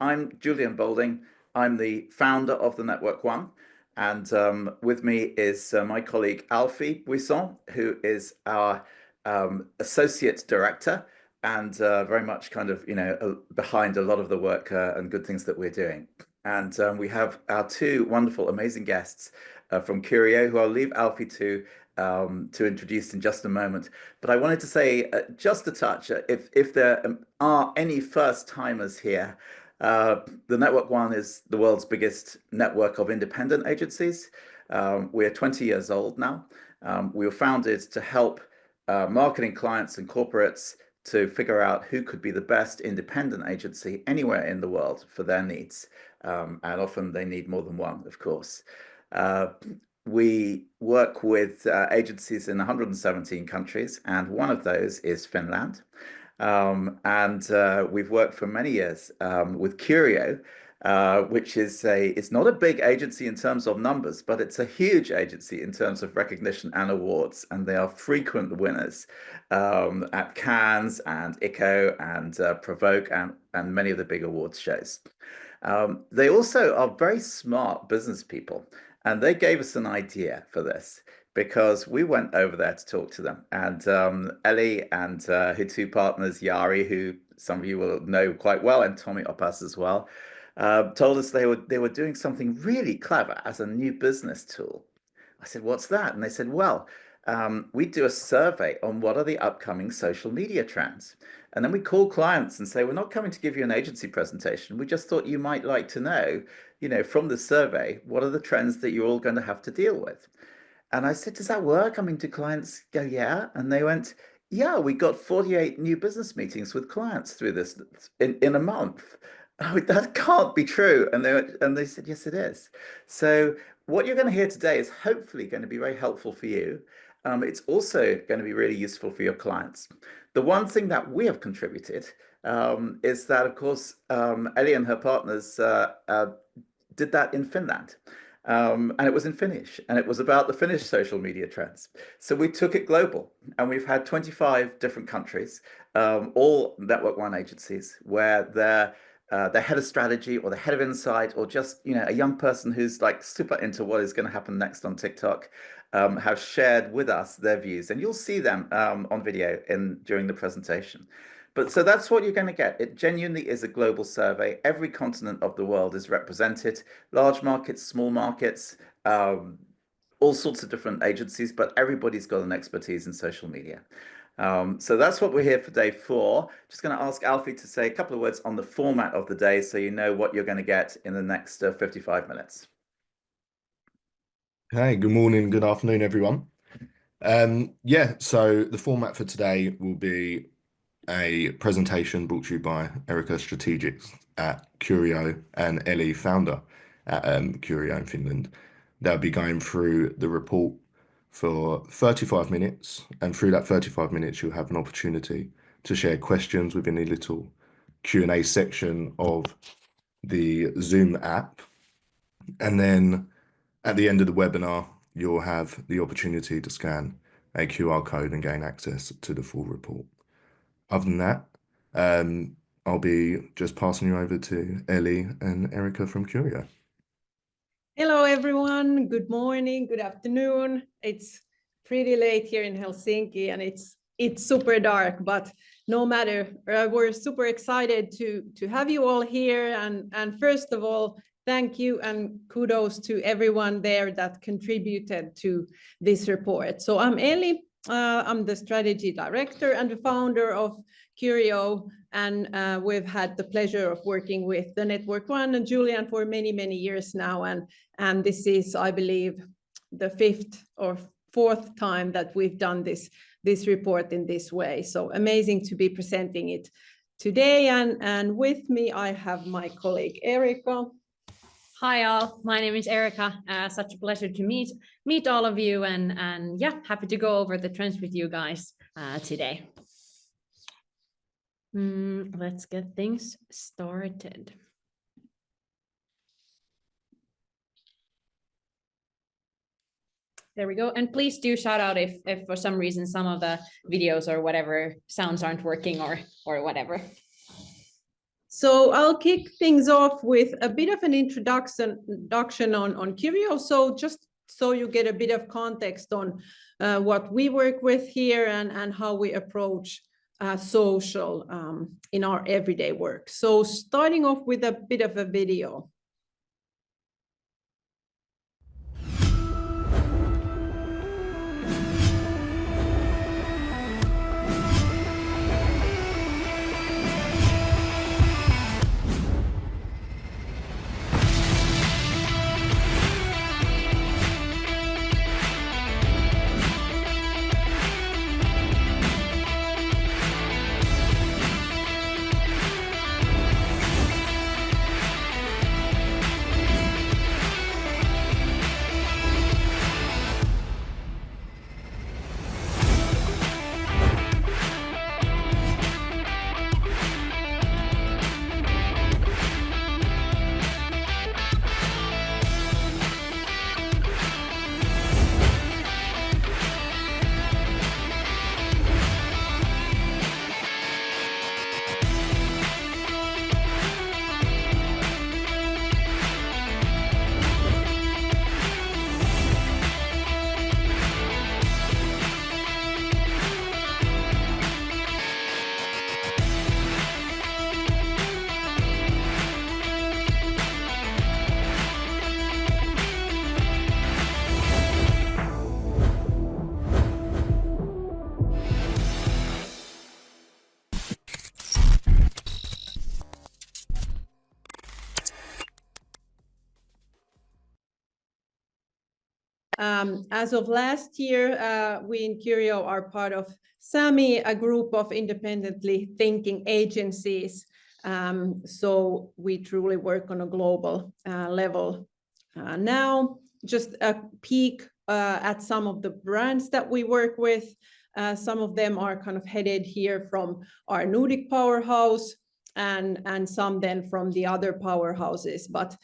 I'm Julian Bolding. I'm the founder of the Network One. And with me is my colleague Alfie Buisson, who is our associate director and very much kind of, behind a lot of the work and good things that we're doing. And we have our two wonderful, amazing guests from Curio, who I'll leave Alfie to introduce in just a moment. But I wanted to say just a touch, if there are any first timers here, the Network One is the world's biggest network of independent agencies. We're 20 years old now. We were founded to help marketing clients and corporates to figure out who could be the best independent agency anywhere in the world for their needs. And often they need more than one, of course. We work with agencies in 117 countries, and one of those is Finland. We've worked for many years with Curio, which is it's not a big agency in terms of numbers, but it's a huge agency in terms of recognition and awards, and they are frequent winners at Cannes and ICO and Provoke and many of the big awards shows. They also are very smart business people, and they gave us an idea for this because we went over there to talk to them. And Ellie and her two partners, Yari, who some of you will know quite well, and Tommy Oppas as well, told us they were doing something really clever as a new business tool. I said, "What's that?" And they said, "Well, we do a survey on what are the upcoming social media trends. And then we call clients and say, we're not coming to give you an agency presentation. We just thought you might like to know, from the survey, what are the trends that you're all going to have to deal with?" And I said, "Does that work?" I mean, do clients go, "Yeah"? And they went, "Yeah, we got 48 new business meetings with clients through this in a month." Oh, that can't be true. And they said, "Yes, it is." So what you're going to hear today is hopefully going to be very helpful for you. It's also going to be really useful for your clients. The one thing that we have contributed is that, of course, Ellie and her partners did that in Finland. And it was in Finnish, and it was about the Finnish social media trends. So we took it global, and we've had 25 different countries, all Network One agencies, where the head of strategy or the head of insight or just a young person who's like super into what is going to happen next on TikTok have shared with us their views, and you'll see them on video during the presentation. But so that's what you're going to get. It genuinely is a global survey. Every continent of the world is represented, large markets, small markets, all sorts of different agencies, but everybody's got an expertise in social media. So that's what we're here today for. Just going to ask Alfie to say a couple of words on the format of the day so you know what you're going to get in the next 55 minutes. Hey, good morning, good afternoon, everyone. So the format for today will be a presentation brought to you by Erica Strategics at Curio and Ellie, founder at Curio in Finland. They'll be going through the report for 35 minutes, and through that 35 minutes, you'll have an opportunity to share questions within a little Q&A section of the Zoom app. And then at the end of the webinar, you'll have the opportunity to scan a QR code and gain access to the full report. Other than that, I'll be just passing you over to Ellie and Erica from Curio. Hello, everyone. Good morning, good afternoon. It's pretty late here in Helsinki, and it's super dark, but no matter. We're super excited to have you all here. And first of all, thank you and kudos to everyone there that contributed to this report. So I'm Ellie. I'm the strategy director and the founder of Curio, and we've had the pleasure of working with the Network One and Julian for many, many years now. And this is, I believe, the 5th or 4th time that we've done this report in this way. So amazing to be presenting it today. And with me, I have my colleague Erica. Hi all, my name is Erica. Such a pleasure to meet all of you, and yeah, happy to go over the trends with you guys today. Let's get things started. There we go. And please do shout out if for some reason some of the videos or whatever sounds aren't working or whatever. So I'll kick things off with a bit of an introduction on Curio. So just so you get a bit of context on what we work with here and how we approach social in our everyday work. So starting off with a bit of a video. As of last year, we in Curio are part of SAMI, a group of independently thinking agencies. So we truly work on a global level. Now, just a peek at some of the brands that we work with. Some of them are kind of headed here from our Nordic powerhouse, and some then from the other powerhouses. But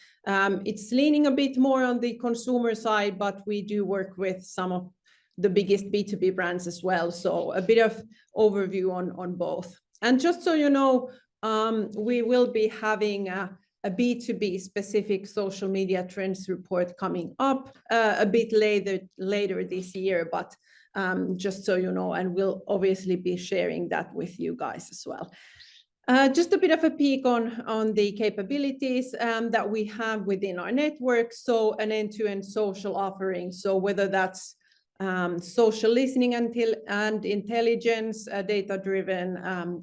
it's leaning a bit more on the consumer side, but we do work with some of the biggest B2B brands as well. So a bit of overview on both. And just so you know, we will be having a B2B specific social media trends report coming up a bit later this year, but just so you know, and we'll obviously be sharing that with you guys as well. Just a bit of a peek on the capabilities that we have within our network. So an end-to-end social offering. So whether that's social listening and intelligence, data-driven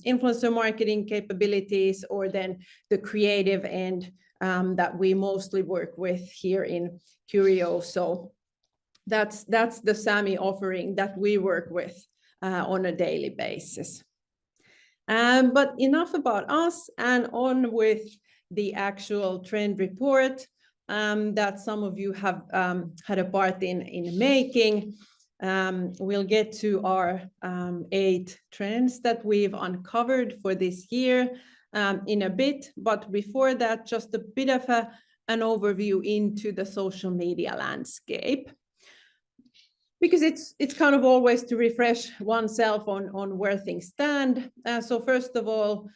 influencer marketing capabilities, or then the creative end that we mostly work with here in Curio. So that's the SAMI offering that we work with on a daily basis. But enough about us, and on with the actual trend report that some of you have had a part in making. We'll get to our 8 trends that we've uncovered for this year in a bit. But before that, just a bit of an overview into the social media landscape. Because it's kind of always to refresh oneself on where things stand. So first of all,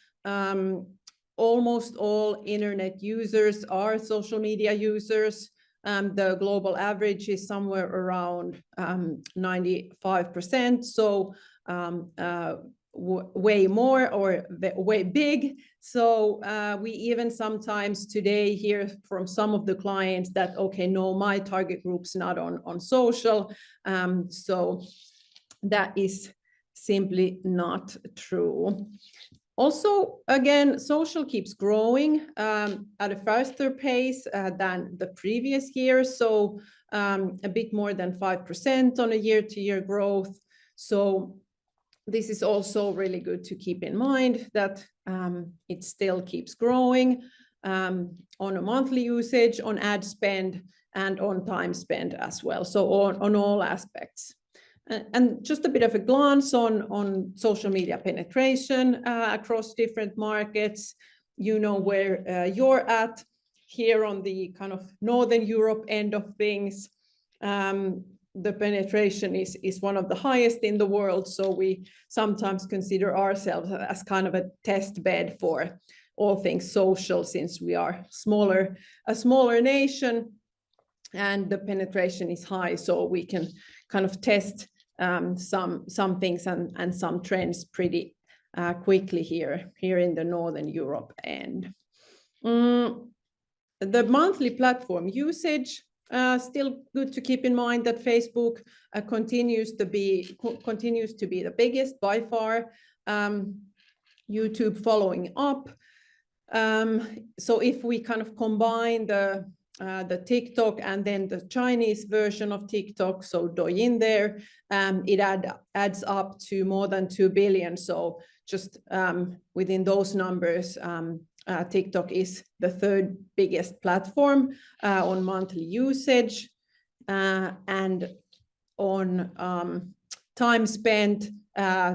almost all internet users are social media users. The global average is somewhere around 95%. So way more or way big. So we even sometimes today hear from some of the clients that, okay, no, my target group's not on social. So that is simply not true. Also, again, social keeps growing at a faster pace than the previous year. So a bit more than 5% on a year-to-year growth. So this is also really good to keep in mind that it still keeps growing on a monthly usage, on ad spend, and on time spent as well. So on all aspects. And just a bit of a glance on social media penetration across different markets. You know where you're at here on the kind of Northern Europe end of things. The penetration is one of the highest in the world. So we sometimes consider ourselves as kind of a test bed for all things social, since we are a smaller nation and the penetration is high, so we can kind of test some things and some trends pretty quickly here in the Northern Europe end. The monthly platform usage, still good to keep in mind that Facebook continues to be the biggest by far. YouTube following up. So if we kind of combine the TikTok and then the Chinese version of TikTok, so Douyin there, it adds up to more than 2 billion. So just within those numbers, TikTok is the third biggest platform on monthly usage, and on time spent,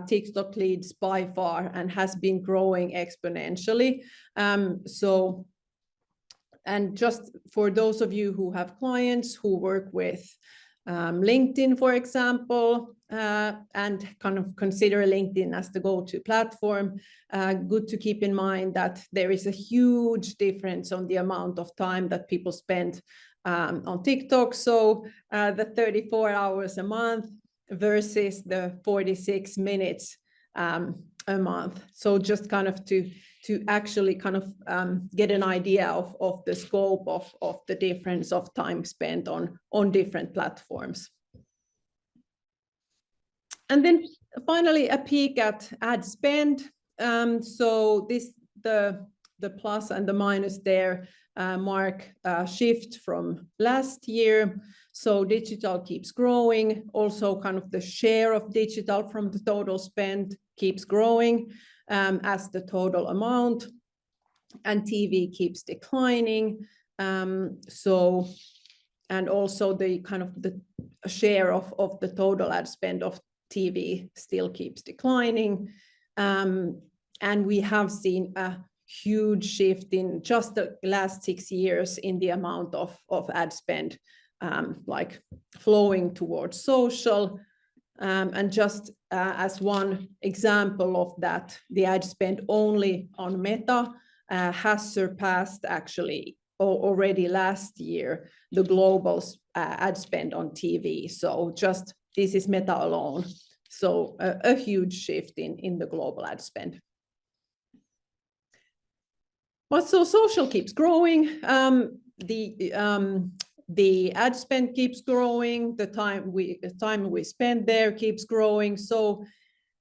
TikTok leads by far and has been growing exponentially. So, and just for those of you who have clients who work with LinkedIn, for example, and kind of consider LinkedIn as the go-to platform, good to keep in mind that there is a huge difference on the amount of time that people spend on TikTok. So the 34 hours a month versus the 46 minutes a month. So just kind of to actually kind of get an idea of the scope of the difference of time spent on different platforms. And then finally, a peek at ad spend. So the plus and the minus there mark a shift from last year. So digital keeps growing. Also kind of the share of digital from the total spend keeps growing as the total amount, and TV keeps declining. So, and also the kind of the share of the total ad spend of TV still keeps declining. And we have seen a huge shift in just the last 6 years in the amount of ad spend like flowing towards social. And just as one example of that, the ad spend only on Meta has surpassed actually already last year the global ad spend on TV. So just this is Meta alone. So a huge shift in the global ad spend. But so social keeps growing. The ad spend keeps growing. The time we spend there keeps growing. So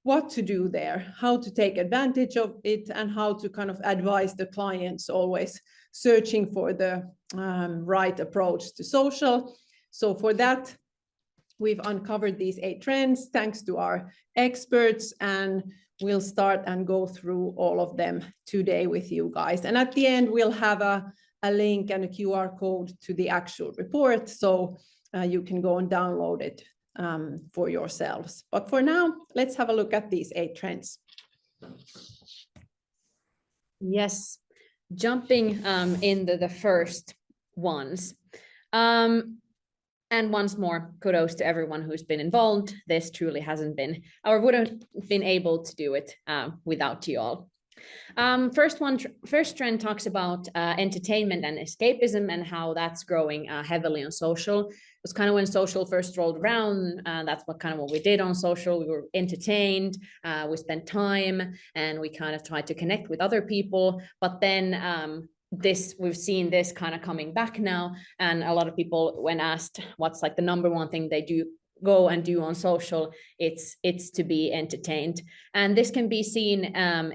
what to do there, how to take advantage of it, and how to kind of advise the clients, always searching for the right approach to social. So for that, we've uncovered these 8 trends thanks to our experts, and we'll start and go through all of them today with you guys. And at the end, we'll have a link and a QR code to the actual report, so you can go and download it for yourselves. But for now, let's have a look at these 8 trends. Yes, jumping into the first ones. And once more, kudos to everyone who's been involved. This truly hasn't been, or wouldn't have been able to do it without you all. First trend talks about entertainment and escapism and how that's growing heavily on social. It was kind of when social first rolled around, that's what we did on social. We were entertained, we spent time, and we kind of tried to connect with other people. But then we've seen this kind of coming back now, and a lot of people, when asked what's like the number one thing they go and do on social, it's to be entertained. And this can be seen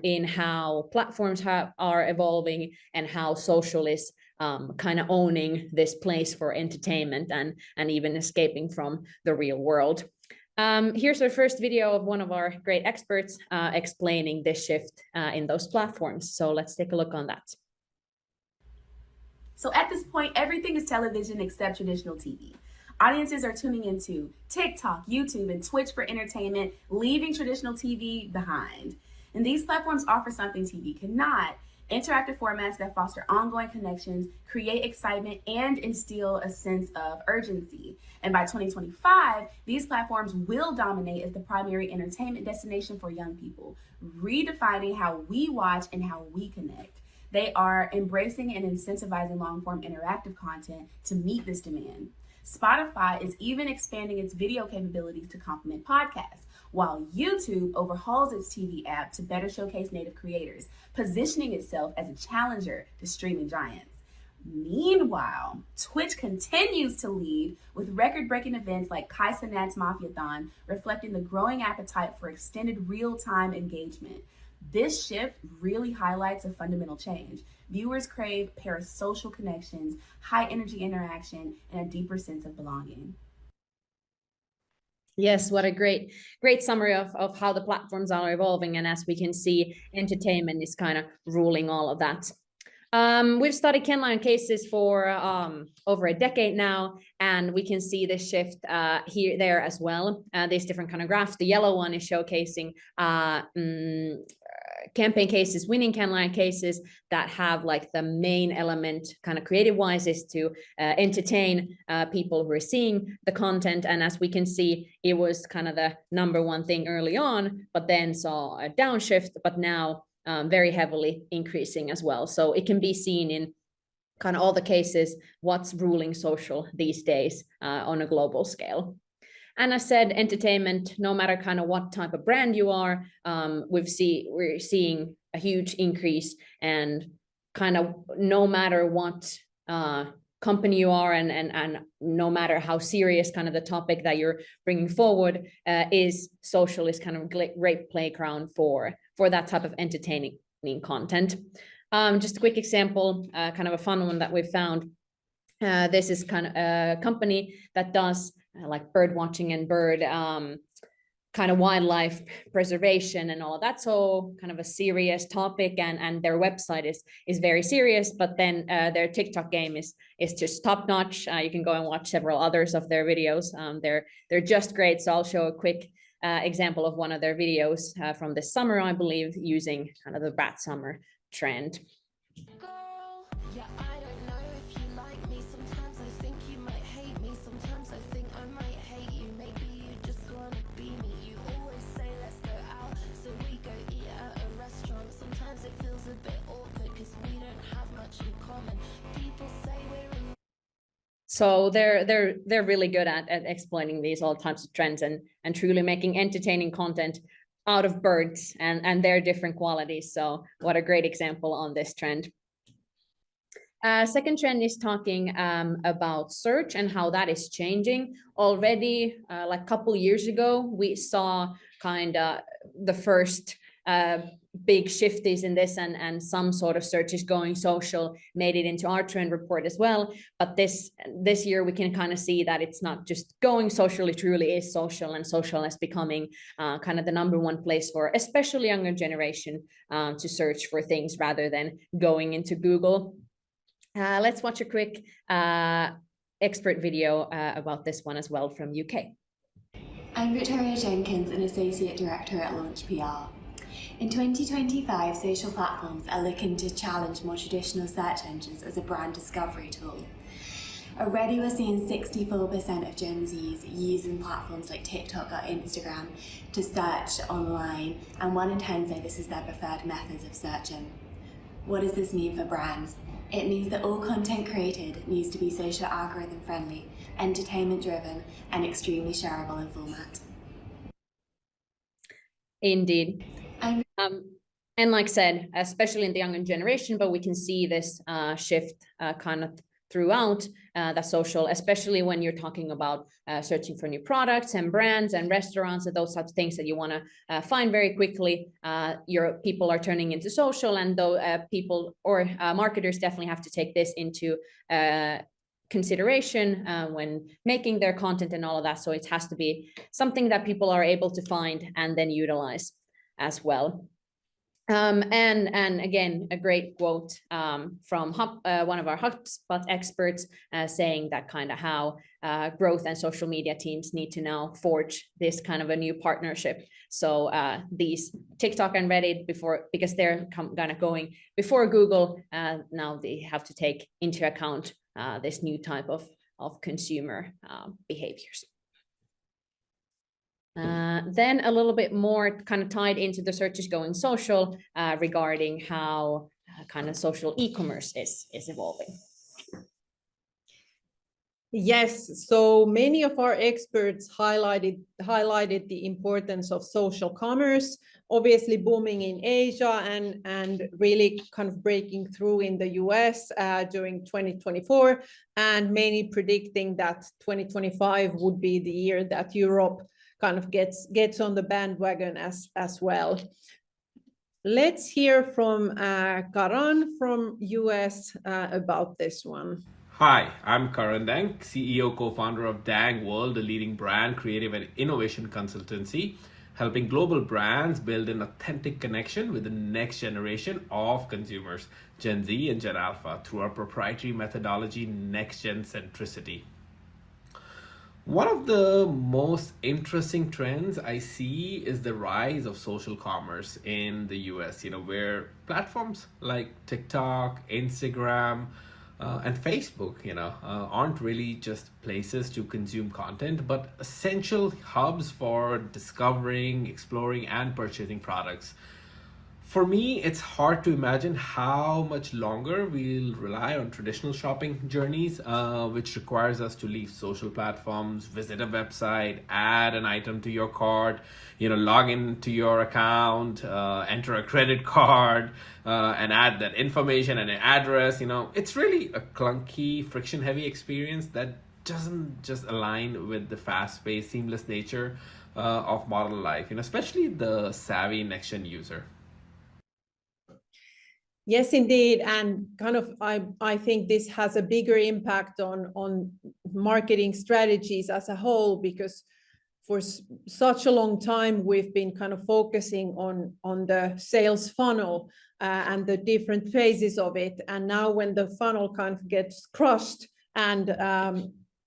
in how platforms are evolving and how social is kind of owning this place for entertainment and even escaping from the real world. Here's our first video of one of our great experts explaining this shift in those platforms. So let's take a look on that. So at this point, everything is television except traditional TV. Audiences are tuning into TikTok, YouTube, and Twitch for entertainment, leaving traditional TV behind. And these platforms offer something TV cannot: interactive formats that foster ongoing connections, create excitement, and instill a sense of urgency. And by 2025, these platforms will dominate as the primary entertainment destination for young people, redefining how we watch and how we connect. They are embracing and incentivizing long-form interactive content to meet this demand. Spotify is even expanding its video capabilities to complement podcasts, while YouTube overhauls its TV app to better showcase native creators, positioning itself as a challenger to streaming giants. Meanwhile, Twitch continues to lead with record-breaking events like Kai Cenat's Mafiathon, reflecting the growing appetite for extended real-time engagement. This shift really highlights a fundamental change. Viewers crave parasocial connections, high-energy interaction, and a deeper sense of belonging. Yes, what a great summary of how the platforms are evolving. And as we can see, entertainment is kind of ruling all of that. We've studied Kenline cases for over a decade now, and we can see this shift there as well. These different kind of graphs. The yellow one is showcasing campaign cases, winning Kenline cases that have like the main element kind of creative wise is to entertain people who are seeing the content. And as we can see, it was kind of the number one thing early on, but then saw a downshift, but now very heavily increasing as well. So it can be seen in kind of all the cases, what's ruling social these days on a global scale. And I said, entertainment, no matter kind of what type of brand you are, we're seeing a huge increase, and kind of no matter what company you are, and no matter how serious kind of the topic that you're bringing forward is, social is kind of a great playground for that type of entertaining content. Just a quick example, kind of a fun one that we found. This is kind of a company that does like bird watching and bird kind of wildlife preservation and all of that. So kind of a serious topic, and their website is very serious, but then their TikTok game is just top notch. You can go and watch several others of their videos. They're just great. So I'll show a quick example of one of their videos from this summer, I believe, using kind of the brat summer trend. So they're really good at exploiting these all types of trends and truly making entertaining content out of birds and their different qualities. So what a great example on this trend. Second trend is talking about search and how that is changing. Already, like a couple years ago, we saw kind of the first big shifties in this, and some sort of searches going social made it into our trend report as well. But this year we can kind of see that it's not just going social, it truly is social, and social is becoming kind of the number one place for especially younger generation to search for things rather than going into Google. Let's watch a quick expert video about this one as well from UK. I'm Victoria Jenkins, an Associate Director at Launch PR. In 2025, social platforms are looking to challenge more traditional search engines as a brand discovery tool. Already we're seeing 64% of Gen Zs using platforms like TikTok or Instagram to search online, and 1 in 10 say this is their preferred methods of searching. What does this mean for brands? It means that all content created needs to be social algorithm friendly, entertainment driven, and extremely shareable in format. Indeed. And like I said, especially in the younger generation, but we can see this shift kind of throughout the social, especially when you're talking about searching for new products and brands and restaurants and those types of things that you want to find very quickly. Your people are turning into social, and though people or marketers definitely have to take this into consideration when making their content and all of that. So it has to be something that people are able to find and then utilize as well. And again, a great quote from one of our HubSpot experts saying that kind of how growth and social media teams need to now forge this kind of a new partnership. So these TikTok and Reddit, because they're kind of going before Google, now they have to take into account this new type of consumer behaviors. Then a little bit more kind of tied into the searches going social regarding how kind of social e-commerce is evolving. Yes, so many of our experts highlighted the importance of social commerce, obviously booming in Asia and really kind of breaking through in the US during 2024, and many predicting that 2025 would be the year that Europe kind of gets on the bandwagon as well. Let's hear from Karan from US about this one. Hi, I'm Karan Dang, CEO, co-founder of Dang World, a leading brand, creative and innovation consultancy, helping global brands build an authentic connection with the next generation of consumers, Gen Z and Gen Alpha, through our proprietary methodology, Next Gen Centricity. One of the most interesting trends I see is the rise of social commerce in the US, where platforms like TikTok, Instagram, and Facebook, aren't really just places to consume content, but essential hubs for discovering, exploring, and purchasing products. For me, it's hard to imagine how much longer we'll rely on traditional shopping journeys, which requires us to leave social platforms, visit a website, add an item to your cart, log into your account, enter a credit card, and add that information and an address. It's really a clunky, friction-heavy experience that doesn't just align with the fast-paced, seamless nature of modern life, especially the savvy next-gen user. Yes, indeed. And kind of, I think this has a bigger impact on marketing strategies as a whole, because for such a long time, we've been kind of focusing on the sales funnel and the different phases of it. And now when the funnel kind of gets crushed and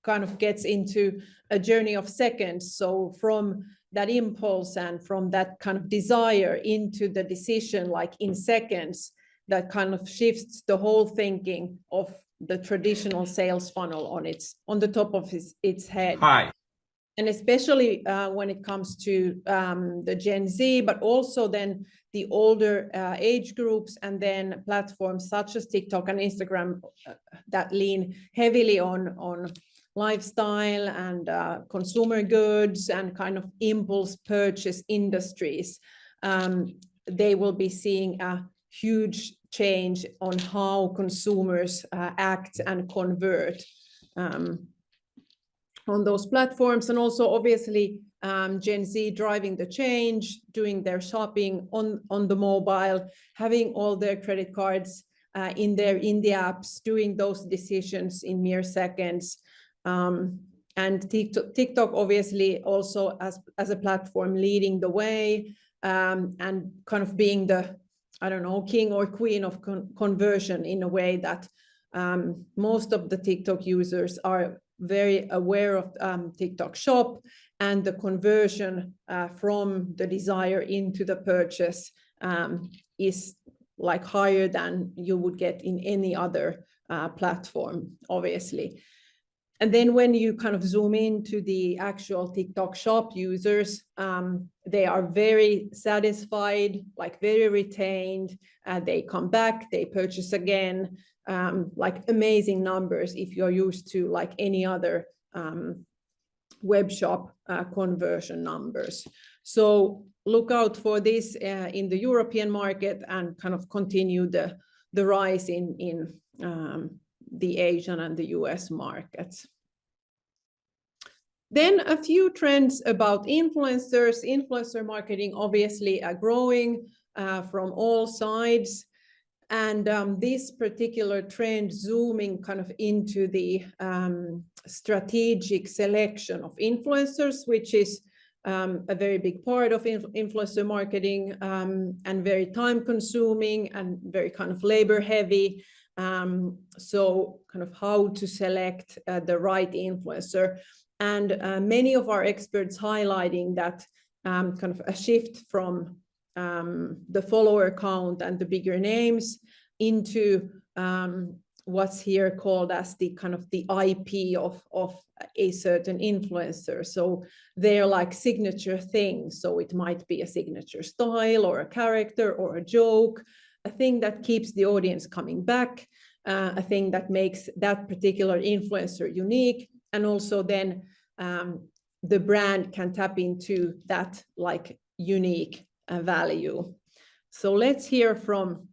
kind of gets into a journey of seconds, so from that impulse and from that kind of desire into the decision, like in seconds, that kind of shifts the whole thinking of the traditional sales funnel on the top of its head. Hi. And especially when it comes to the Gen Z, but also then the older age groups, and then platforms such as TikTok and Instagram that lean heavily on lifestyle and consumer goods and kind of impulse purchase industries. They will be seeing a huge change on how consumers act and convert on those platforms. And also obviously Gen Z driving the change, doing their shopping on the mobile, having all their credit cards in the apps, doing those decisions in mere seconds. And TikTok obviously also as a platform leading the way and kind of being the, I don't know, king or queen of conversion in a way that most of the TikTok users are very aware of TikTok Shop, and the conversion from the desire into the purchase is like higher than you would get in any other platform, obviously. And then when you kind of zoom into the actual TikTok Shop users, they are very satisfied, like very retained. They come back, they purchase again, like amazing numbers if you're used to like any other web shop conversion numbers. So look out for this in the European market, and kind of continue the rise in the Asian and the US markets. Then a few trends about influencers. Influencer marketing obviously growing from all sides. And this particular trend zooming kind of into the strategic selection of influencers, which is a very big part of influencer marketing and very time consuming and very kind of labor heavy. So kind of how to select the right influencer. And many of our experts highlighting that kind of a shift from the follower count and the bigger names into what's here called as the kind of the IP of a certain influencer. So they're like signature things. So it might be a signature style or a character or a joke. a thing that keeps the audience coming back, a thing that makes that particular influencer unique, and also then the brand can tap into that like unique value. So let's hear from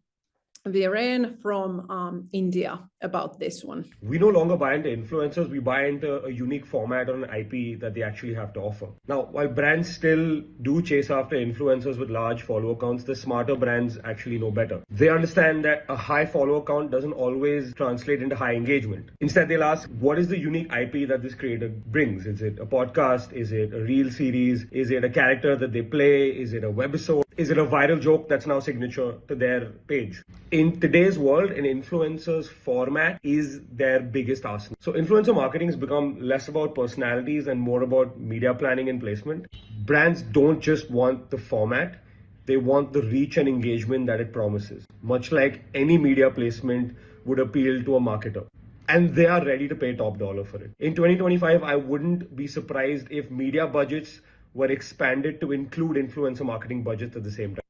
Viren from India about this one. We no longer buy into influencers, we buy into a unique format or an IP that they actually have to offer. Now, while brands still do chase after influencers with large follower counts, the smarter brands actually know better. They understand that a high follower count doesn't always translate into high engagement. Instead, they'll ask, what is the unique IP that this creator brings? Is it a podcast? Is it a reel series? Is it a character that they play? Is it a webisode? Is it a viral joke that's now signature to their page? In today's world, an influencer's format is their biggest arsenal. So influencer marketing has become less about personalities and more about media planning and placement. Brands don't just want the format, they want the reach and engagement that it promises, much like any media placement would appeal to a marketer. And they are ready to pay top dollar for it. In 2025, I wouldn't be surprised if media budgets were expanded to include influencer marketing budgets at the same time.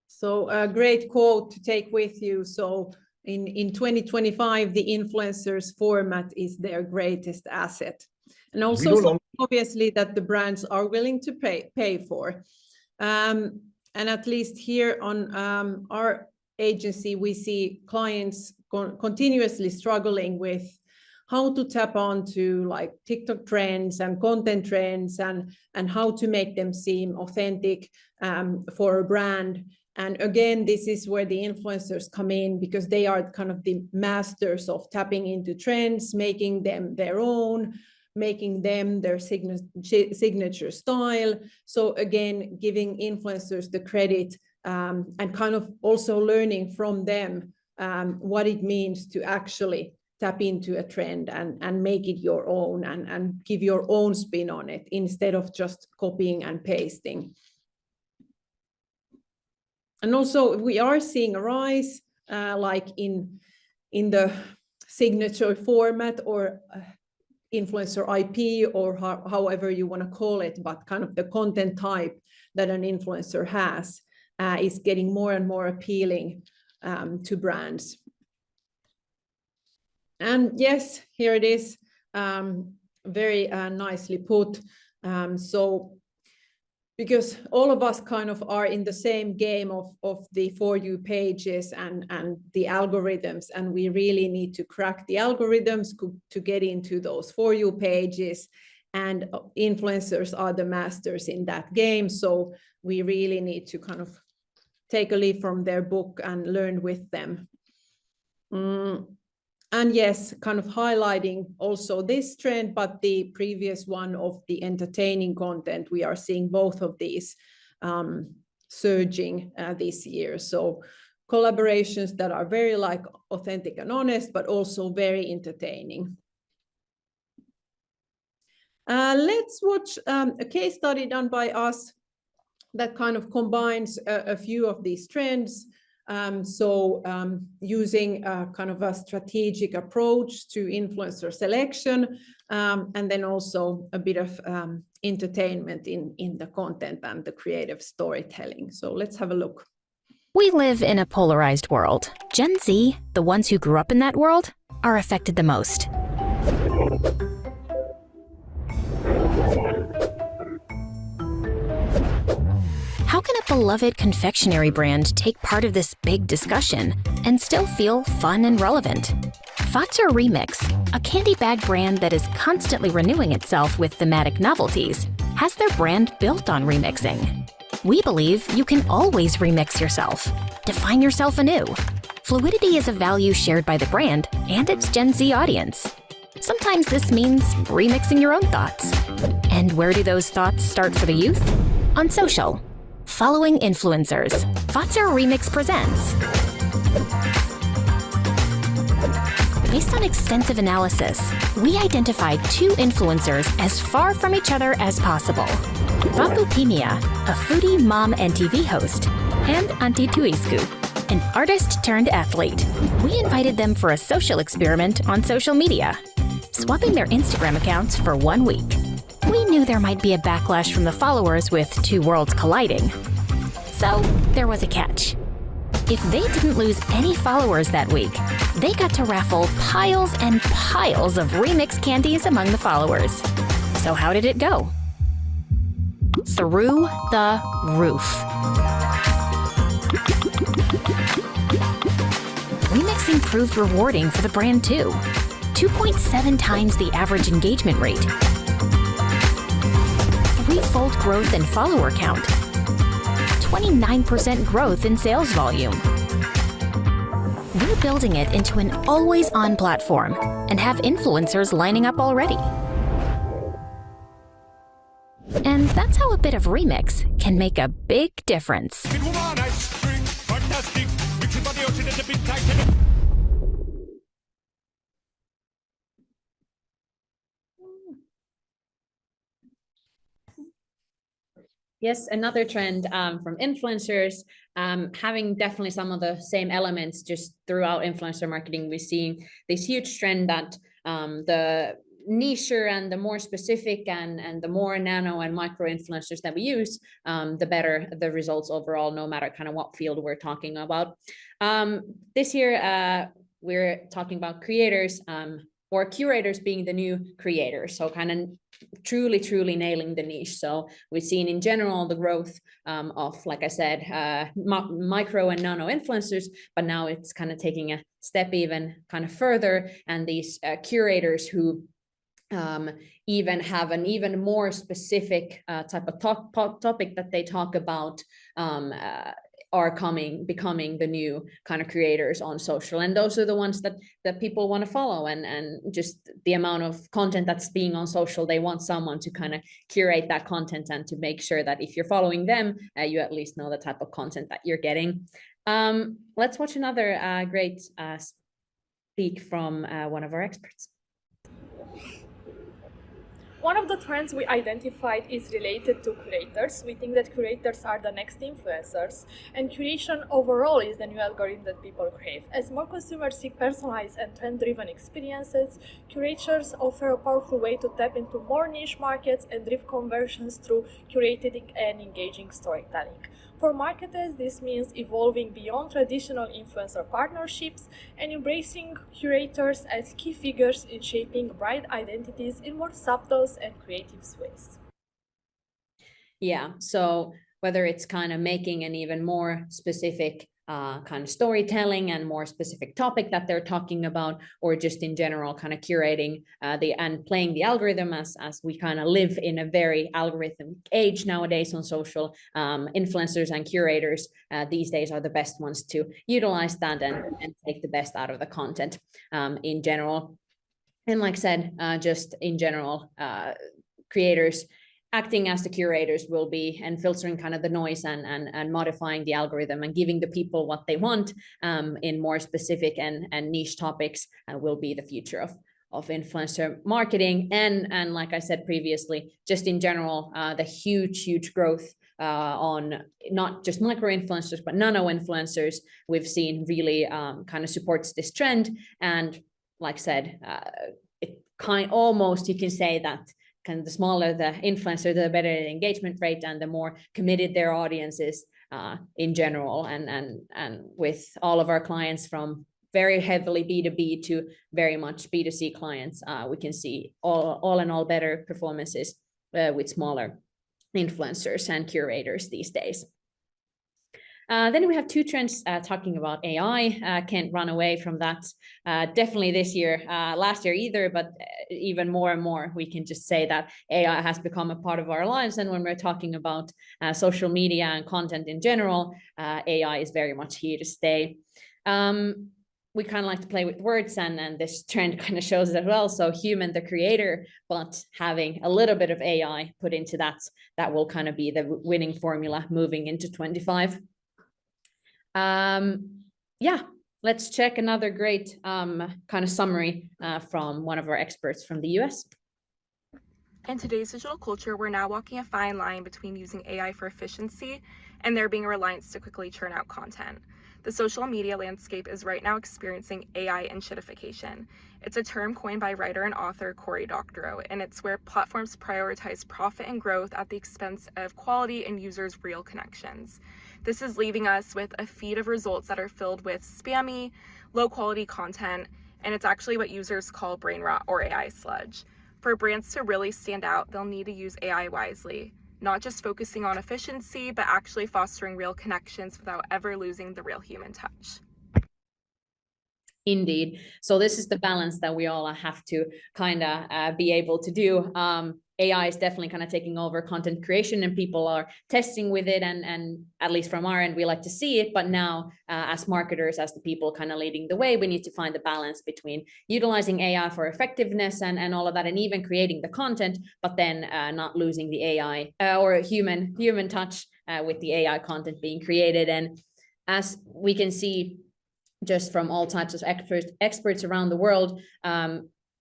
So a great quote to take with you. So in 2025, the influencers format is their greatest asset. And also obviously that the brands are willing to pay for. And at least here on our agency, we see clients continuously struggling with how to tap onto like TikTok trends and content trends and how to make them seem authentic for a brand. And again, this is where the influencers come in because they are kind of the masters of tapping into trends, making them their own, making them their signature style. So again, giving influencers the credit and kind of also learning from them what it means to actually tap into a trend and make it your own and give your own spin on it instead of just copying and pasting. And also we are seeing a rise like in the signature format or influencer IP or however you want to call it, but kind of the content type that an influencer has is getting more and more appealing to brands. And yes, here it is, very nicely put. So because all of us kind of are in the same game of the For You pages and the algorithms, and we really need to crack the algorithms to get into those For You pages, and influencers are the masters in that game. So we really need to kind of take a leaf from their book and learn with them. And yes, kind of highlighting also this trend, but the previous one of the entertaining content, we are seeing both of these surging this year. So collaborations that are very like authentic and honest, but also very entertaining. Let's watch a case study done by us that kind of combines a few of these trends. Using kind of a strategic approach to influencer selection, and then also a bit of entertainment in the content and the creative storytelling. So let's have a look. We live in a polarized world. Gen Z, the ones who grew up in that world, are affected the most. How can a beloved confectionery brand take part of this big discussion and still feel fun and relevant? Fazer Remix, a candy bag brand that is constantly renewing itself with thematic novelties, has their brand built on remixing. We believe you can always remix yourself. Define yourself anew. Fluidity is a value shared by the brand and its Gen Z audience. Sometimes this means remixing your own thoughts. And where do those thoughts start for the youth? On social. Following influencers, Fazer Remix presents. Based on extensive analysis, we identified 2 influencers as far from each other as possible. Vampu Pimia, a foodie mom and TV host, and Antti Tuisku, an artist turned athlete. We invited them for a social experiment on social media, swapping their Instagram accounts for 1 week. We knew there might be a backlash from the followers with 2 worlds colliding. So there was a catch. If they didn't lose any followers that week, they got to raffle piles and piles of remix candies among the followers. So how did it go? Through the roof. Remixing proved rewarding for the brand too. 2.7 times the average engagement rate. Threefold growth in follower count. 29% growth in sales volume. We're building it into an always-on platform and have influencers lining up already. And that's how a bit of remix can make a big difference. Yes, another trend from influencers, having definitely some of the same elements just throughout influencer marketing. We're seeing this huge trend that the nicher and the more specific and the more nano and micro influencers that we use, the better the results overall, no matter kind of what field we're talking about. This year, we're talking about creators, or curators being the new creators. So kind of truly nailing the niche. So we've seen in general the growth of, like I said, micro and nano influencers, but now it's kind of taking a step even kind of further. And these curators who even have an even more specific type of topic that they talk about are becoming the new kind of creators on social. And those are the ones that people want to follow, and just the amount of content that's being on social, they want someone to kind of curate that content and to make sure that if you're following them, you at least know the type of content that you're getting. Let's watch another great speak from one of our experts. One of the trends we identified is related to curators. We think that curators are the next influencers, and curation overall is the new algorithm that people crave. As more consumers seek personalized and trend-driven experiences, curators offer a powerful way to tap into more niche markets and drive conversions through curated and engaging storytelling. For marketers, this means evolving beyond traditional influencer partnerships and embracing curators as key figures in shaping brand identities in more subtle and creative ways. Yeah, so whether it's kind of making an even more specific kind of storytelling and more specific topic that they're talking about, or just in general kind of curating and playing the algorithm, as we kind of live in a very algorithmic age nowadays on social, influencers and curators these days are the best ones to utilize that and take the best out of the content in general. And like I said, just in general, creators acting as the curators will be, and filtering kind of the noise and modifying the algorithm and giving the people what they want in more specific and niche topics will be the future of influencer marketing. And like I said previously, just in general, the huge growth on not just micro influencers, but nano influencers we've seen really kind of supports this trend. And like I said, it almost, you can say that kind of the smaller the influencer, the better the engagement rate and the more committed their audience is in general. And with all of our clients, from very heavily B2B to very much B2C clients, we can see all in all better performances with smaller influencers and curators these days. Then we have two trends talking about AI. Can't run away from that. Definitely this year, last year either, but even more and more, we can just say that AI has become a part of our lives. And when we're talking about social media and content in general, AI is very much here to stay. We kind of like to play with words, and this trend kind of shows it as well. So human, the creator, but having a little bit of AI put into that will kind of be the winning formula moving into 25. Yeah, let's check another great kind of summary from one of our experts from the US. In today's digital culture, we're now walking a fine line between using AI for efficiency and there being a reliance to quickly churn out content. The social media landscape is right now experiencing AI enshittification. It's a term coined by writer and author Cory Doctorow, and it's where platforms prioritize profit and growth at the expense of quality and users' real connections. This is leaving us with a feed of results that are filled with spammy, low-quality content, and it's actually what users call brain rot or AI sludge. For brands to really stand out, they'll need to use AI wisely, not just focusing on efficiency, but actually fostering real connections without ever losing the real human touch. Indeed. So this is the balance that we all have to kind of be able to do. AI is definitely kind of taking over content creation, and people are testing with it, and at least from our end, we like to see it. But now, as marketers, as the people kind of leading the way, we need to find the balance between utilizing AI for effectiveness and all of that, and even creating the content, but then not losing the AI or human touch with the AI content being created. And as we can see, just from all types of experts around the world,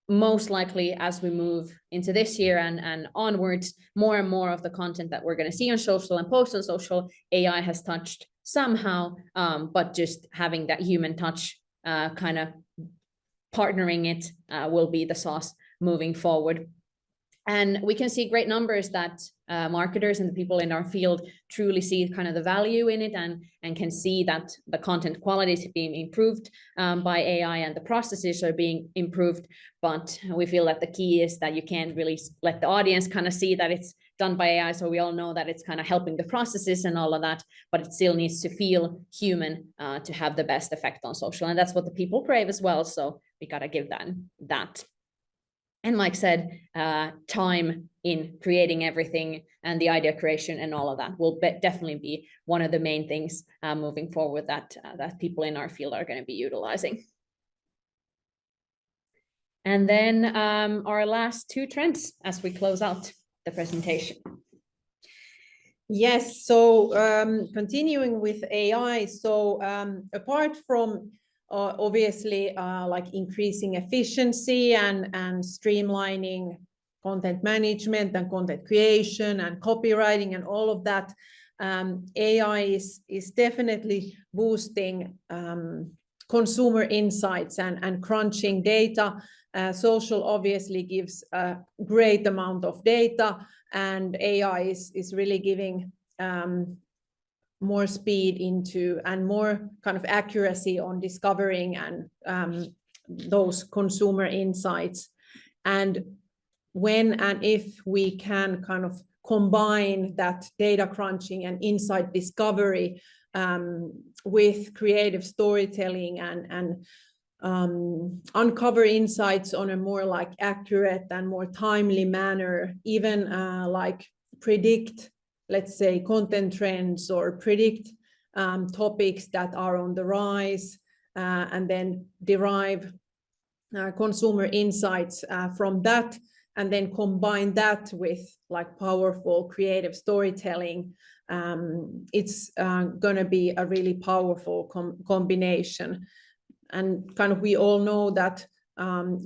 most likely as we move into this year and onwards, more and more of the content that we're going to see on social and post on social, AI has touched somehow, but just having that human touch, kind of partnering it, will be the sauce moving forward. And we can see great numbers that marketers and the people in our field truly see kind of the value in it, and can see that the content quality is being improved by AI, and the processes are being improved. But we feel that the key is that you can't really let the audience kind of see that it's done by AI. So we all know that it's kind of helping the processes and all of that, but it still needs to feel human to have the best effect on social. And that's what the people crave as well. So we got to give that. And like said, time in creating everything and the idea creation and all of that will definitely be one of the main things moving forward that people in our field are going to be utilizing. And then our last two trends as we close out the presentation. Yes, so continuing with AI, so apart from obviously like increasing efficiency and streamlining content management and content creation and copywriting and all of that, AI is definitely boosting consumer insights and crunching data. Social obviously gives a great amount of data, and AI is really giving more speed into and more kind of accuracy on discovering and those consumer insights. And when and if we can kind of combine that data crunching and insight discovery with creative storytelling and uncover insights on a more like accurate and more timely manner, even like predict, let's say, content trends or predict topics that are on the rise, and then derive consumer insights from that, and then combine that with like powerful creative storytelling. It's going to be a really powerful combination. And kind of we all know that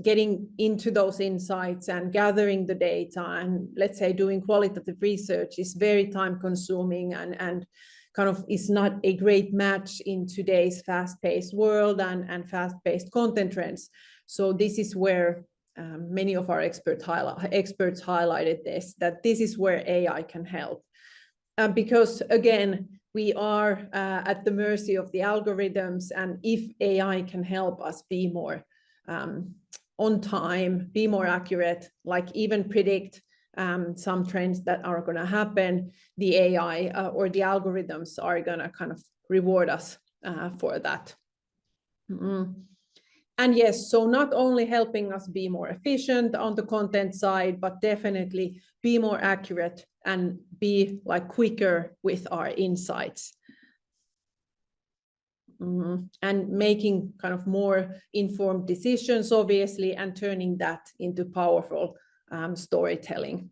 getting into those insights and gathering the data and, let's say, doing qualitative research is very time consuming and kind of is not a great match in today's fast-paced world and fast-paced content trends. So this is where many of our experts highlighted that this is where AI can help. Because again, we are at the mercy of the algorithms, and if AI can help us be more on time, be more accurate, like even predict some trends that are going to happen, the AI or the algorithms are going to kind of reward us for that. And yes, so not only helping us be more efficient on the content side, but definitely be more accurate and be like quicker with our insights. And making kind of more informed decisions, obviously, and turning that into powerful storytelling.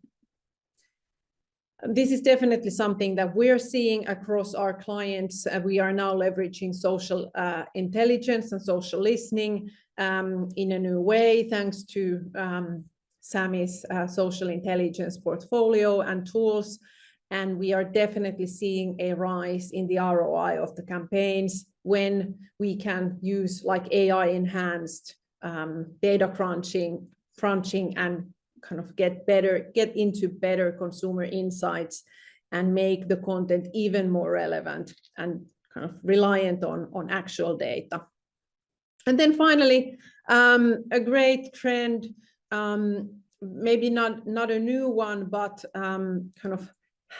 This is definitely something that we're seeing across our clients. We are now leveraging social intelligence and social listening in a new way, thanks to Sami's social intelligence portfolio and tools. And we are definitely seeing a rise in the ROI of the campaigns. when we can use like AI enhanced data crunching and kind of get into better consumer insights and make the content even more relevant and kind of reliant on actual data. And then finally, a great trend, maybe not a new one, but kind of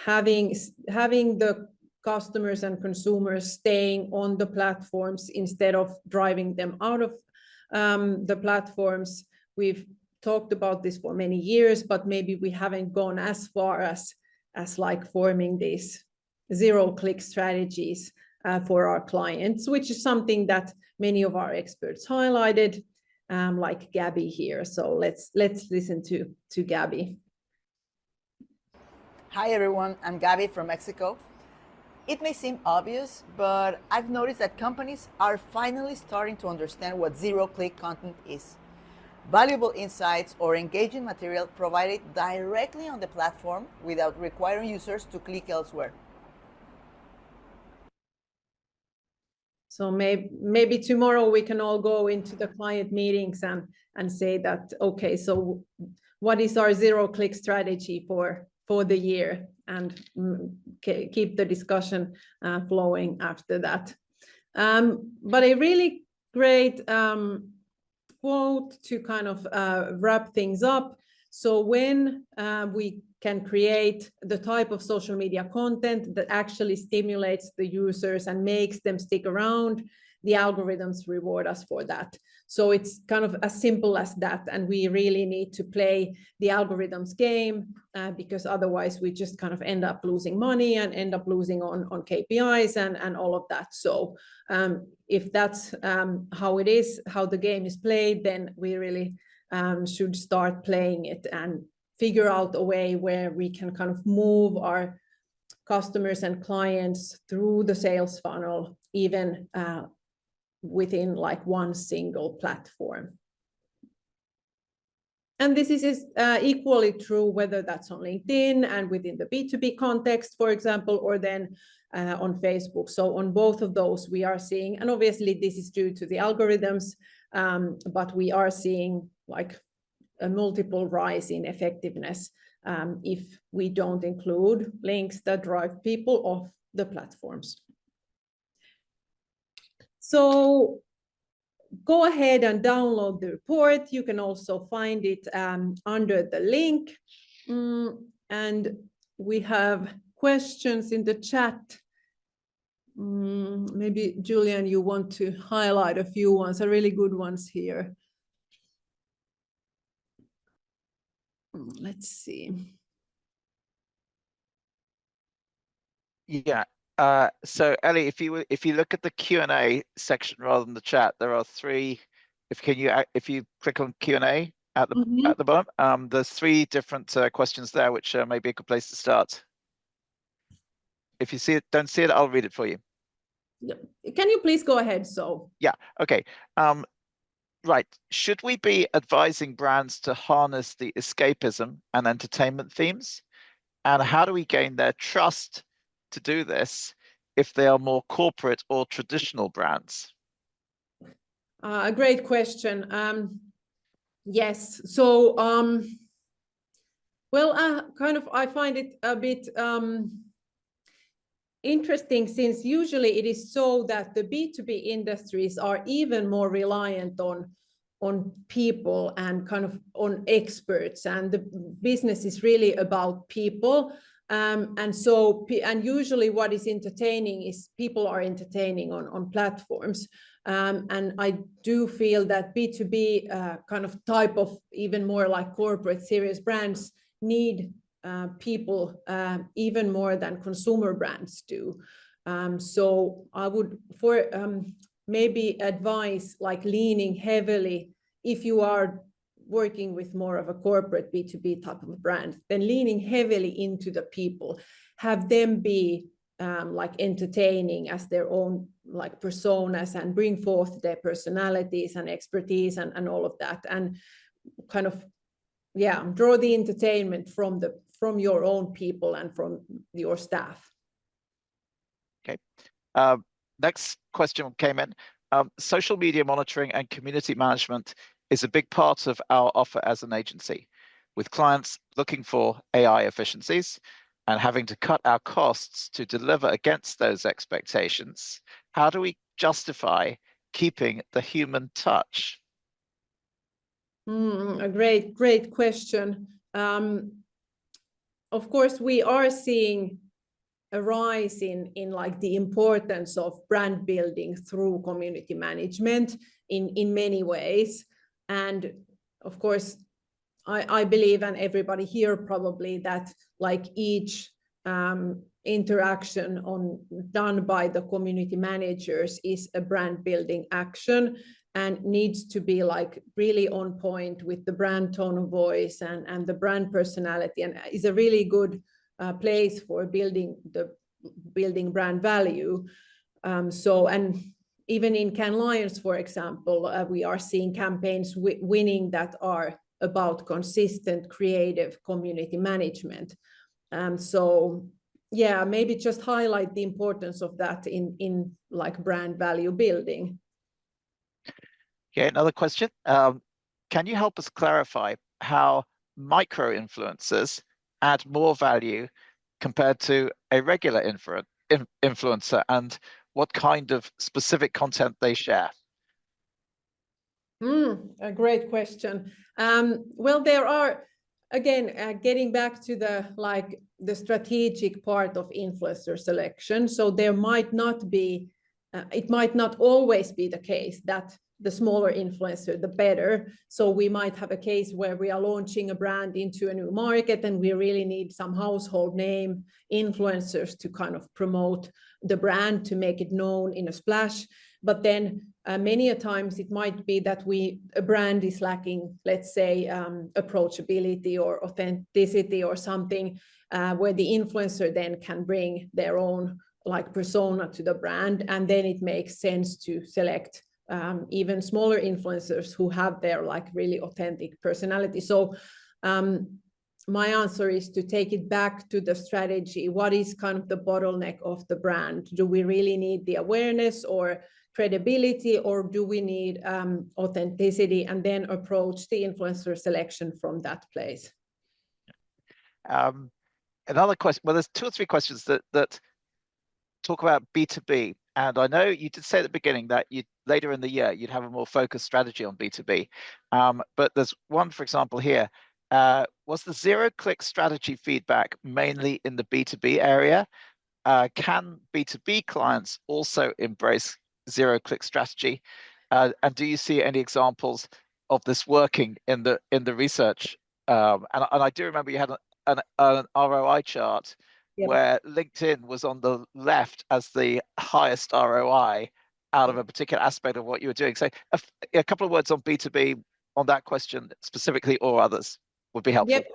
having the customers and consumers staying on the platforms instead of driving them out of the platforms. We've talked about this for many years, but maybe we haven't gone as far as like forming these zero-click strategies for our clients, which is something that many of our experts highlighted, like Gabby here. So let's listen to Gabby. Hi everyone, I'm Gabby from Mexico. It may seem obvious, but I've noticed that companies are finally starting to understand what zero-click content is. Valuable insights or engaging material provided directly on the platform without requiring users to click elsewhere. So maybe tomorrow we can all go into the client meetings and say that, okay, so what is our zero-click strategy for the year, and keep the discussion flowing after that. But a really great quote to kind of wrap things up. So when we can create the type of social media content that actually stimulates the users and makes them stick around, the algorithms reward us for that. So it's kind of as simple as that. And we really need to play the algorithms game because otherwise we just kind of end up losing money and end up losing on KPIs and all of that. So if that's how it is, how the game is played, then we really should start playing it and figure out a way where we can kind of move our customers and clients through the sales funnel, even within like one single platform. And this is equally true, whether that's on LinkedIn and within the B2B context, for example, or then on Facebook. So on both of those, we are seeing, and obviously this is due to the algorithms, but we are seeing like a multiple rise in effectiveness if we don't include links that drive people off the platforms. So go ahead and download the report. You can also find it under the link. And we have questions in the chat. Maybe Julian, you want to highlight a few ones, really good ones here. Let's see. Yeah. So Ellie, if you look at the Q&A section rather than the chat, there are three. If you click on Q&A at the bottom, there's three different questions there, which may be a good place to start. If you don't see it, I'll read it for you. Can you please go ahead? So yeah, okay. Right. Should we be advising brands to harness the escapism and entertainment themes? And how do we gain their trust to do this if they are more corporate or traditional brands? A great question. Yes. So, well, I find it a bit interesting, since usually it is so that the B2B industries are even more reliant on people and kind of on experts, and the business is really about people. And usually what is entertaining is people are entertaining on platforms. And I do feel that B2B kind of type of even more like corporate serious brands need people even more than consumer brands do. So I would maybe advise like leaning heavily, if you are working with more of a corporate B2B type of brand, then leaning heavily into the people, have them be like entertaining as their own like personas and bring forth their personalities and expertise and all of that, and kind of draw the entertainment from your own people and from your staff. Okay. next question came in. Social media monitoring and community management is a big part of our offer as an agency, with clients looking for AI efficiencies and having to cut our costs to deliver against those expectations. How do we justify keeping the human touch? A great question. Of course, we are seeing a rise in like the importance of brand building through community management in many ways. And of course, I believe, and everybody here probably, that like each interaction done by the community managers is a brand building action and needs to be like really on point with the brand tone of voice and the brand personality, and is a really good place for building brand value. And even in Cannes Lions, for example, we are seeing campaigns winning that are about consistent creative community management. So yeah, maybe just highlight the importance of that in like brand value building. Okay, another question. Can you help us clarify how micro influencers add more value compared to a regular influencer, and what kind of specific content they share? A great question. Well, there are, again, getting back to the strategic part of influencer selection. So there might not be, it might not always be the case that the smaller influencer, the better. So we might have a case where we are launching a brand into a new market and we really need some household name influencers to kind of promote the brand, to make it known in a splash. But then many a times it might be that a brand is lacking, let's say, approachability or authenticity or something, where the influencer then can bring their own like persona to the brand. And then it makes sense to select even smaller influencers who have their like really authentic personality. So my answer is to take it back to the strategy. What is kind of the bottleneck of the brand? Do we really need the awareness or credibility, or do we need authenticity, and then approach the influencer selection from that place? Another question, well, there's 2 or 3 questions that talk about B2B. And I know you did say at the beginning that later in the year, you'd have a more focused strategy on B2B. But there's one, for example, here. Was the zero-click strategy feedback mainly in the B2B area? Can B2B clients also embrace zero-click strategy? And do you see any examples of this working in the research? And I do remember you had an ROI chart. Yep. Where LinkedIn was on the left as the highest ROI out of a particular aspect of what you were doing. So a couple of words on B2B on that question specifically, or others, would be helpful. Yep.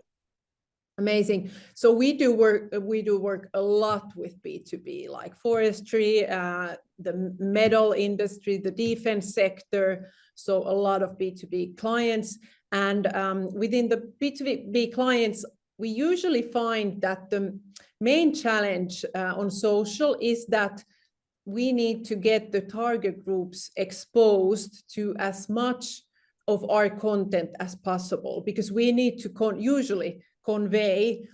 Amazing. So we do work a lot with B2B, like forestry, the metal industry, the defense sector. So a lot of B2B clients. And within the B2B clients, we usually find that the main challenge on social is that we need to get the target groups exposed to as much of our content as possible, because we need to usually convey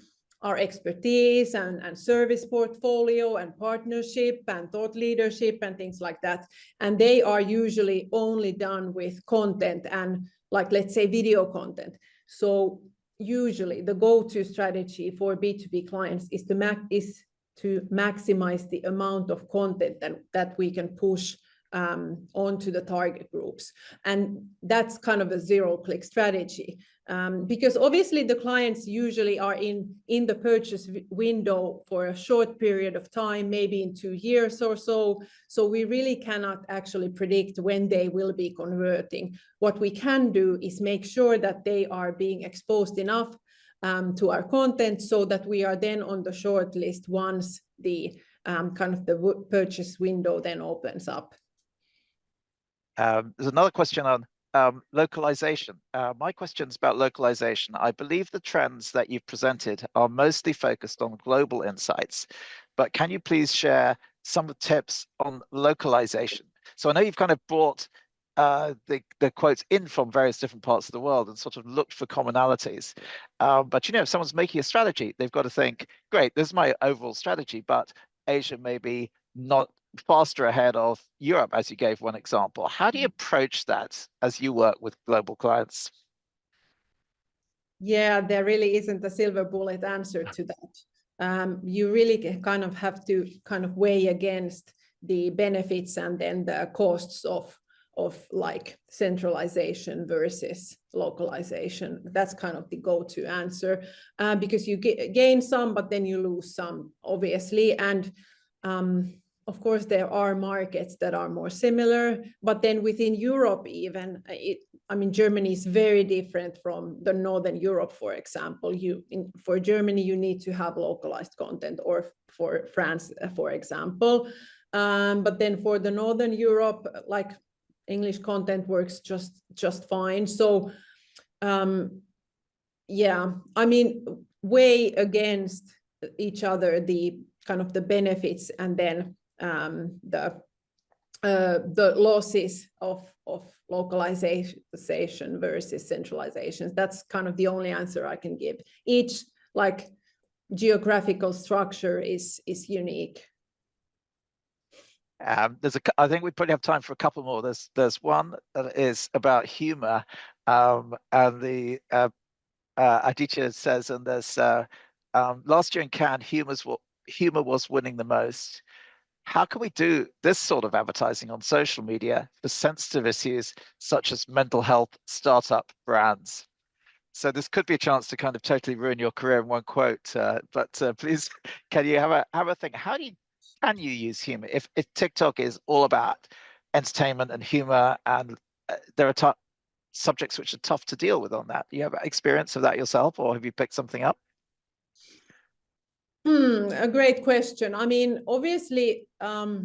our expertise and service portfolio and partnership and thought leadership and things like that. And they are usually only done with content and, like, let's say, video content. So usually the go-to strategy for B2B clients is to maximize the amount of content that we can push onto the target groups. And that's kind of a zero-click strategy, because obviously the clients usually are in the purchase window for a short period of time, maybe in 2 years or so. So we really cannot actually predict when they will be converting. What we can do is make sure that they are being exposed enough to our content so that we are then on the short list once the kind of the purchase window then opens up. There's another question on localization. My question's about localization. I believe the trends that you've presented are mostly focused on global insights, but can you please share some tips on localization. So I know you've kind of brought the quotes in from various different parts of the world and sort of looked for commonalities. But if someone's making a strategy, they've got to think, great, this is my overall strategy, but Asia may be not faster ahead of Europe, as you gave one example. How do you approach that as you work with global clients? Yeah, there really isn't a silver bullet answer to that. You really kind of have to kind of weigh against the benefits and then the costs of like centralization versus localization. That's kind of the go-to answer, because you gain some, but then you lose some, obviously. And of course, there are markets that are more similar, but then within Europe, even Germany is very different from the Northern Europe, for example. For Germany, you need to have localized content, or for France, for example. But then for the Northern Europe, like English content works just fine. So yeah, weigh against each other the kind of the benefits and then the losses of localization versus centralization. That's kind of the only answer I can give. Each like geographical structure is unique. I think we probably have time for a couple more. There's one that is about humor, and the Aditya says, and there's last year in Cannes, humor was winning the most. How can we do this sort of advertising on social media for sensitive issues such as mental health, startup brands? So this could be a chance to kind of totally ruin your career in one quote, but please, can you have a think? Can you use humor if TikTok is all about entertainment and humor, and there are subjects which are tough to deal with on that? Do you have experience of that yourself, or have you picked something up? A great question. Obviously,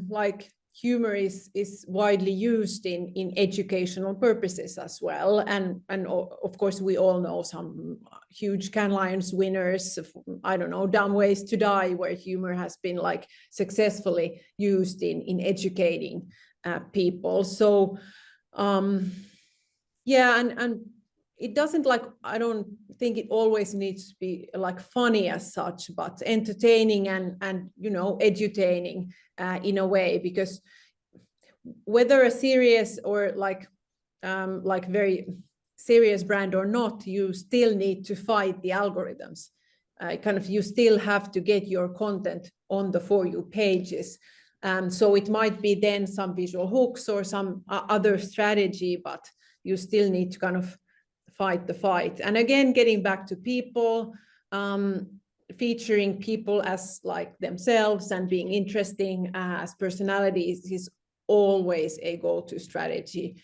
like humor is widely used in educational purposes as well, and of course we all know some huge Cannes Lions winners. I don't know, Dumb Ways to Die, where humor has been like successfully used in educating people. So yeah, and it doesn't I don't think it always needs to be like funny as such, but entertaining and edutaining in a way, because whether a serious or like very serious brand or not, you still need to fight the algorithms. You still have to get your content on the For You pages. So it might be then some visual hooks or some other strategy, but you still need to kind of fight the fight. And again, getting back to people, featuring people as like themselves and being interesting as personalities is always a go-to strategy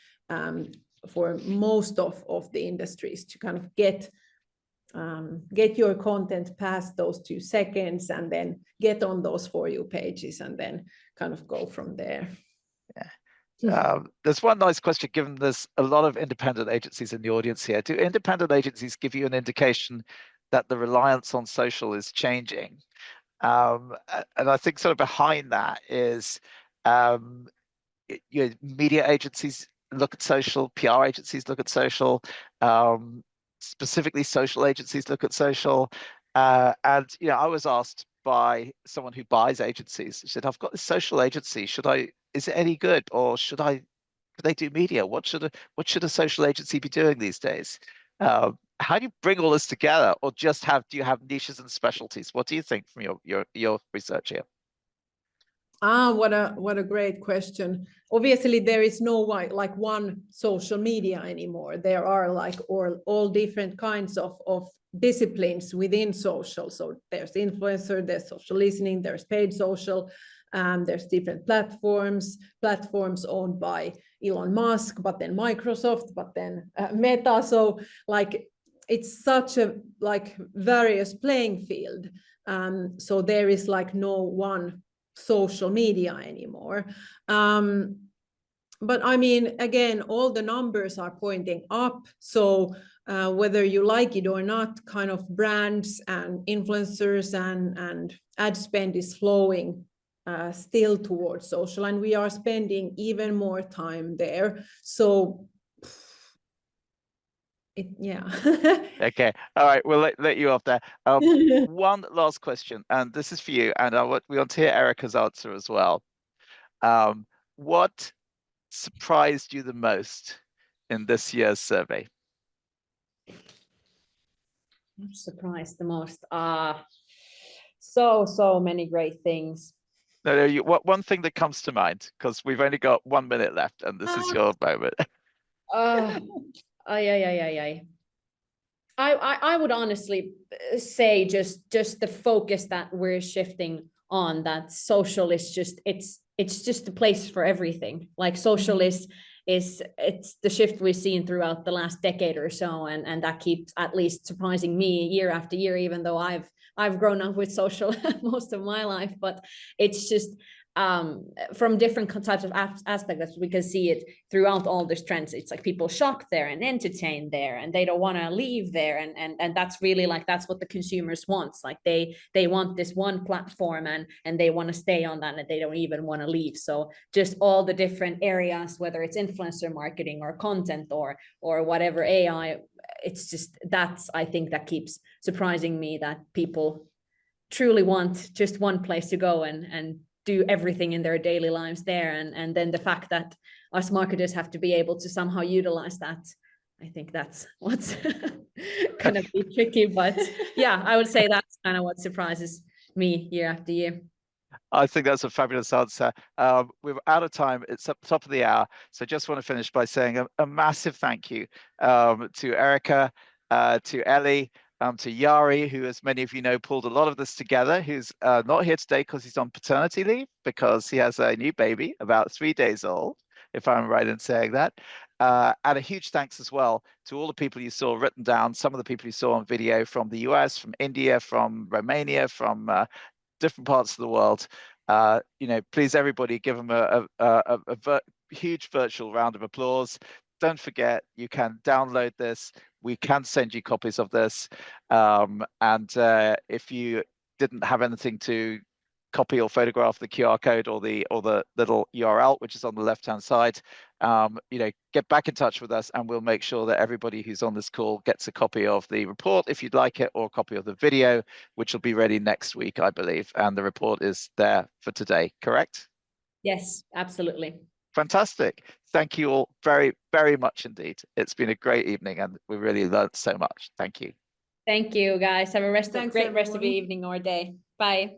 for most of the industries to kind of get your content past those 2 seconds and then get on those For You pages and then kind of go from there. Yeah. There's one nice question, given there's a lot of independent agencies in the audience here. Do independent agencies give you an indication that the reliance on social is changing? And I think sort of behind that is media agencies look at social, PR agencies look at social, specifically social agencies look at social. And I was asked by someone who buys agencies. She said, "I've got this social agency. Is it any good, or could they do media? What should a social agency be doing these days?" How do you bring all this together, or do you have niches and specialties? What do you think from your research here? What a great question. Obviously, there is no like one social media anymore. There are like all different kinds of disciplines within social. So there's influencer, there's social listening, there's paid social, there's different platforms owned by Elon Musk, but then Microsoft, but then Meta. So like it's such a like various playing field. So there is like no one social media anymore. But again, all the numbers are pointing up. So whether you like it or not, kind of brands and influencers and ad spend is flowing still towards social, and we are spending even more time there. So yeah. Okay. All right. We'll let you off there. One last question, and this is for you, and we want to hear Erica's answer as well. What surprised you the most in this year's survey? I'm surprised the most. So many great things. No, what one thing that comes to mind, because we've only got 1 minute left, and this is your moment. I would honestly say just the focus that we're shifting on, that social is just it's just a place for everything. Like social is it's the shift we've seen throughout the last decade or so, and that keeps at least surprising me year after year, even though I've grown up with social most of my life. But it's just from different types of aspects, we can see it throughout all these trends. It's like people shop there and entertain there, and they don't want to leave there, and that's really like that's what the consumers want. Like they want this one platform, and they want to stay on that, and they don't even want to leave. So just all the different areas, whether it's influencer marketing or content or whatever AI, it's just I think that keeps surprising me, that people truly want just one place to go and do everything in their daily lives there, and then the fact that us marketers have to be able to somehow utilize that. I think that's what's gonna be tricky, but yeah, I would say that's kind of what surprises me year after year. I think that's a fabulous answer. We're out of time. It's up top of the hour, so just want to finish by saying a massive thank you to Erica, to Ellie, to Jari, who, as many of you know, pulled a lot of this together, who's not here today because he's on paternity leave, because he has a new baby, about 3 days old, if I'm right in saying that. And a huge thanks as well to all the people you saw written down, some of the people you saw on video from the US, from India, from Romania, from different parts of the world. Please, everybody, give them a huge virtual round of applause. Don't forget, you can download this. We can send you copies of this. And if you didn't have anything to copy or photograph the QR code or the little URL, which is on the left-hand side, get back in touch with us, and we'll make sure that everybody who's on this call gets a copy of the report if you'd like it, or a copy of the video, which will be ready next week, I believe. And the report is there for today, correct? Yes, absolutely. Fantastic. Thank you all very, very much indeed. It's been a great evening, and we really learned so much. Thank you. Thank you, guys. Have a great rest of the everyone. evening or day. Bye.